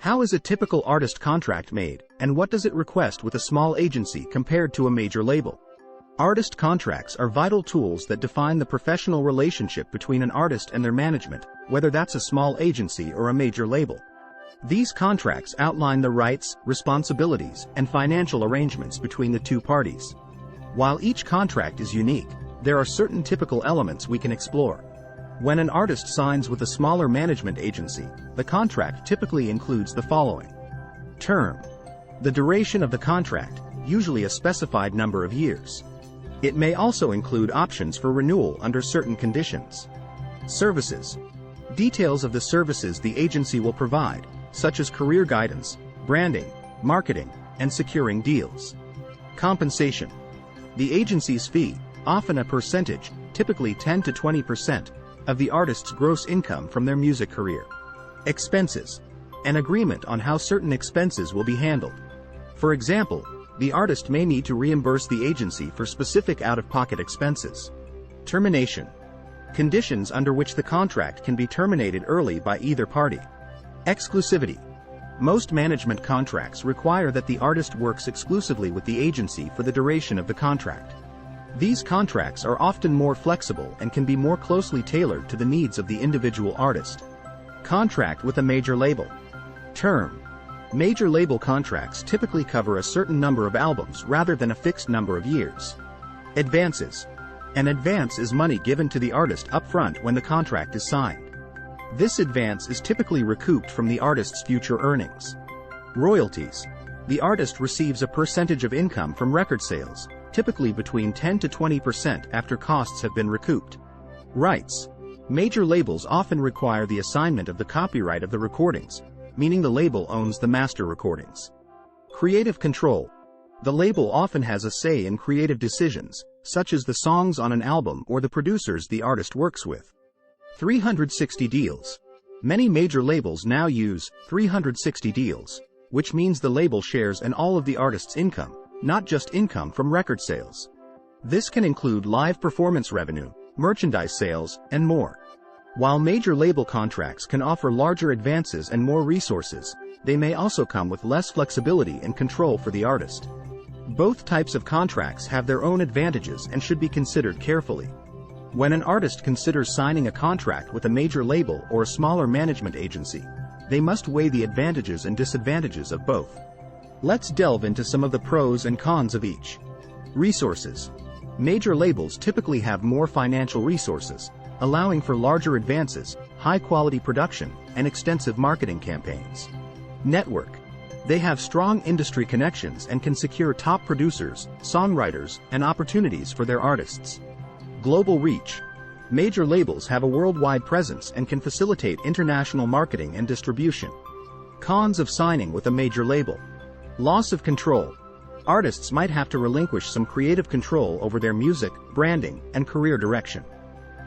How is a typical artist contract made, and what does it request with a small agency compared to a major label? Artist contracts are vital tools that define the professional relationship between an artist and their management, whether that's a small agency or a major label. These contracts outline the rights, responsibilities, and financial arrangements between the two parties. While each contract is unique, there are certain typical elements we can explore. When an artist signs with a smaller management agency, the contract typically includes the following. Term. The duration of the contract, usually a specified number of years. It may also include options for renewal under certain conditions. Services. Details of the services the agency will provide, such as career guidance, branding, marketing, and securing deals. Compensation. The agency's fee, often a percentage, typically 10 to 20%, of the artist's gross income from their music career. Expenses. An agreement on how certain expenses will be handled. For example, the artist may need to reimburse the agency for specific out-of-pocket expenses. Termination. Conditions under which the contract can be terminated early by either party. Exclusivity. Most management contracts require that the artist works exclusively with the agency for the duration of the contract. These contracts are often more flexible and can be more closely tailored to the needs of the individual artist. Contract with a major label. Term. Major label contracts typically cover a certain number of albums rather than a fixed number of years. Advances. An advance is money given to the artist upfront when the contract is signed. This advance is typically recouped from the artist's future earnings. Royalties. The artist receives a percentage of income from record sales, typically between 10 to 20% after costs have been recouped. Rights. Major labels often require the assignment of the copyright of the recordings, meaning the label owns the master recordings. Creative control. The label often has a say in creative decisions, such as the songs on an album or the producers the artist works with. 360 deals. Many major labels now use 360 deals, which means the label shares in all of the artist's income, not just income from record sales. This can include live performance revenue, merchandise sales, and more. While major label contracts can offer larger advances and more resources, they may also come with less flexibility and control for the artist. Both types of contracts have their own advantages and should be considered carefully. When an artist considers signing a contract with a major label or a smaller management agency, they must weigh the advantages and disadvantages of both. Let's delve into some of the pros and cons of each. Resources. Major labels typically have more financial resources, allowing for larger advances, high-quality production, and extensive marketing campaigns. Network. They have strong industry connections and can secure top producers, songwriters, and opportunities for their artists. Global reach. Major labels have a worldwide presence and can facilitate international marketing and distribution. Cons of signing with a major label. Loss of control. Artists might have to relinquish some creative control over their music, branding, and career direction.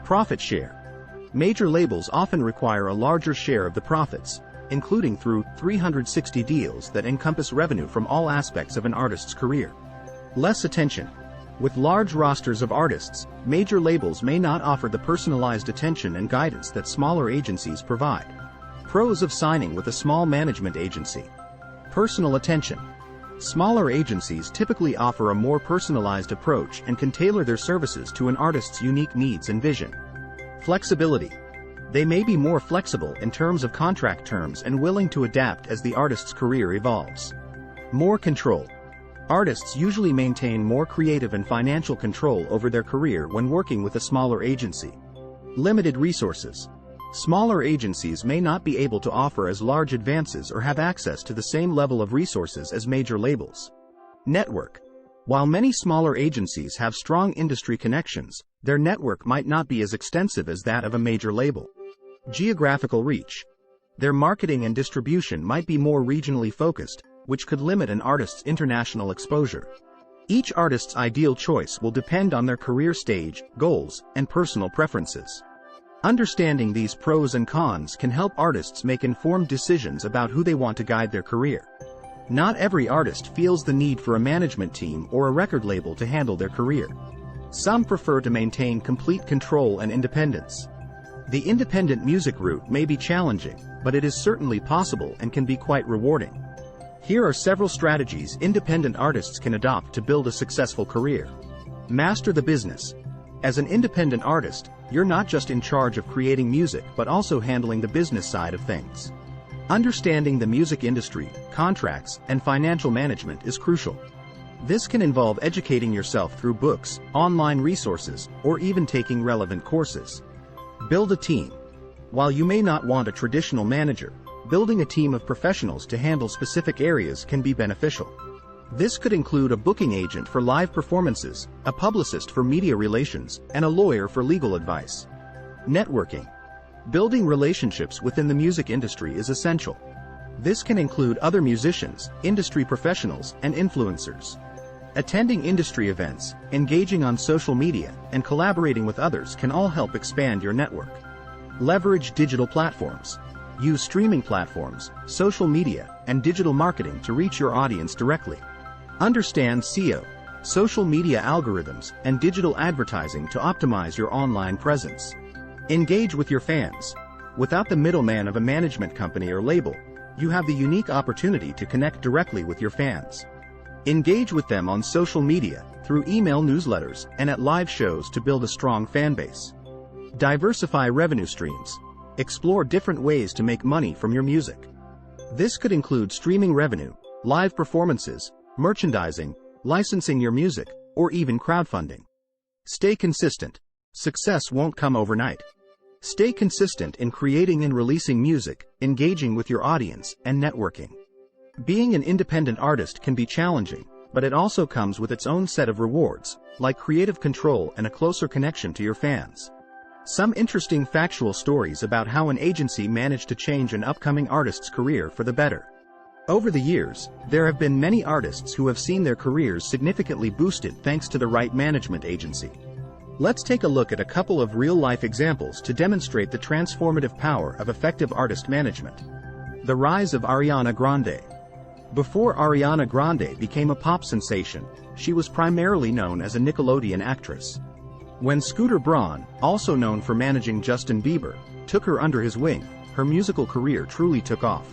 Profit share. Major labels often require a larger share of the profits, including through 360 deals that encompass revenue from all aspects of an artist's career. Less attention. With large rosters of artists, major labels may not offer the personalized attention and guidance that smaller agencies provide. Pros of signing with a small management agency. Personal attention. Smaller agencies typically offer a more personalized approach and can tailor their services to an artist's unique needs and vision. Flexibility. They may be more flexible in terms of contract terms and willing to adapt as the artist's career evolves. More control. Artists usually maintain more creative and financial control over their career when working with a smaller agency. Limited resources. Smaller agencies may not be able to offer as large advances or have access to the same level of resources as major labels. Network. While many smaller agencies have strong industry connections, their network might not be as extensive as that of a major label. Geographical reach. Their marketing and distribution might be more regionally focused, which could limit an artist's international exposure. Each artist's ideal choice will depend on their career stage, goals, and personal preferences. Understanding these pros and cons can help artists make informed decisions about who they want to guide their career. Not every artist feels the need for a management team or a record label to handle their career. Some prefer to maintain complete control and independence. The independent music route may be challenging, but it is certainly possible and can be quite rewarding. Here are several strategies independent artists can adopt to build a successful career. Master the business. As an independent artist, you're not just in charge of creating music but also handling the business side of things. Understanding the music industry, contracts, and financial management is crucial. This can involve educating yourself through books, online resources, or even taking relevant courses. Build a team. While you may not want a traditional manager, building a team of professionals to handle specific areas can be beneficial. This could include a booking agent for live performances, a publicist for media relations, and a lawyer for legal advice. Networking. Building relationships within the music industry is essential. This can include other musicians, industry professionals, and influencers. Attending industry events, engaging on social media, and collaborating with others can all help expand your network. Leverage digital platforms. Use streaming platforms, social media, and digital marketing to reach your audience directly. Understand SEO, social media algorithms, and digital advertising to optimize your online presence. Engage with your fans. Without the middleman of a management company or label, you have the unique opportunity to connect directly with your fans. Engage with them on social media, through email newsletters, and at live shows to build a strong fan base. Diversify revenue streams. Explore different ways to make money from your music. This could include streaming revenue, live performances, merchandising, licensing your music, or even crowdfunding. Stay consistent. Success won't come overnight. Stay consistent in creating and releasing music, engaging with your audience, and networking. Being an independent artist can be challenging, but it also comes with its own set of rewards, like creative control and a closer connection to your fans. Some interesting factual stories about how an agency managed to change an upcoming artist's career for the better. Over the years, there have been many artists who have seen their careers significantly boosted thanks to the right management agency. Let's take a look at a couple of real-life examples to demonstrate the transformative power of effective artist management. The rise of Ariana Grande. Before Ariana Grande became a pop sensation, she was primarily known as a Nickelodeon actress. When Scooter Braun, also known for managing Justin Bieber, took her under his wing, her musical career truly took off.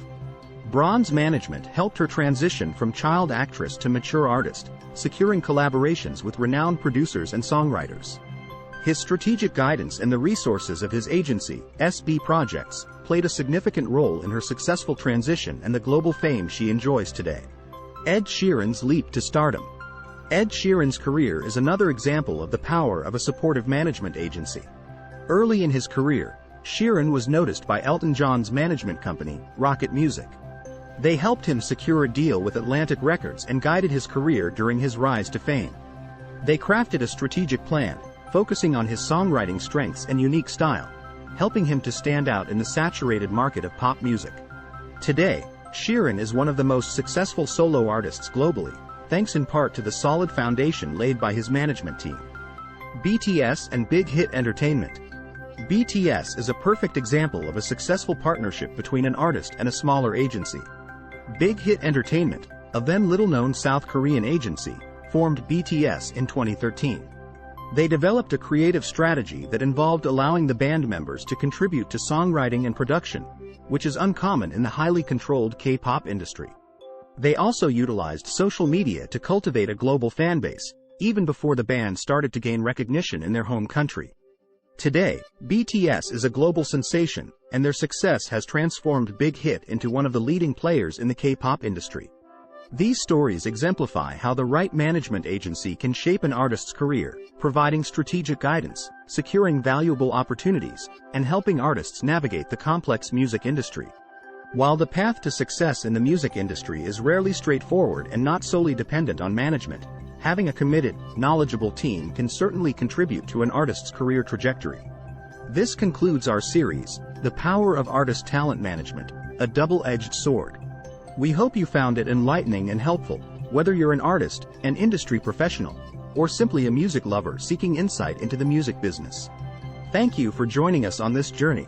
Braun's management helped her transition from child actress to mature artist, securing collaborations with renowned producers and songwriters. His strategic guidance and the resources of his agency, SB Projects, played a significant role in her successful transition and the global fame she enjoys today. Ed Sheeran's leap to stardom. Ed Sheeran's career is another example of the power of a supportive management agency. Early in his career, Sheeran was noticed by Elton John's management company, Rocket Music. They helped him secure a deal with Atlantic Records and guided his career during his rise to fame. They crafted a strategic plan, focusing on his songwriting strengths and unique style, helping him to stand out in the saturated market of pop music. Today, Sheeran is one of the most successful solo artists globally, thanks in part to the solid foundation laid by his management team. BTS and Big Hit Entertainment. BTS is a perfect example of a successful partnership between an artist and a smaller agency. Big Hit Entertainment, a then little-known South Korean agency, formed BTS in 2013. They developed a creative strategy that involved allowing the band members to contribute to songwriting and production, which is uncommon in the highly controlled K-pop industry. They also utilized social media to cultivate a global fan base, even before the band started to gain recognition in their home country. Today, BTS is a global sensation, and their success has transformed Big Hit into one of the leading players in the K-pop industry. These stories exemplify how the right management agency can shape an artist's career, providing strategic guidance, securing valuable opportunities, and helping artists navigate the complex music industry. While the path to success in the music industry is rarely straightforward and not solely dependent on management, having a committed, knowledgeable team can certainly contribute to an artist's career trajectory. This concludes our series, The Power of Artist Talent Management, a Double-Edged Sword. We hope you found it enlightening and helpful, whether you're an artist, an industry professional, or simply a music lover seeking insight into the music business. Thank you for joining us on this journey.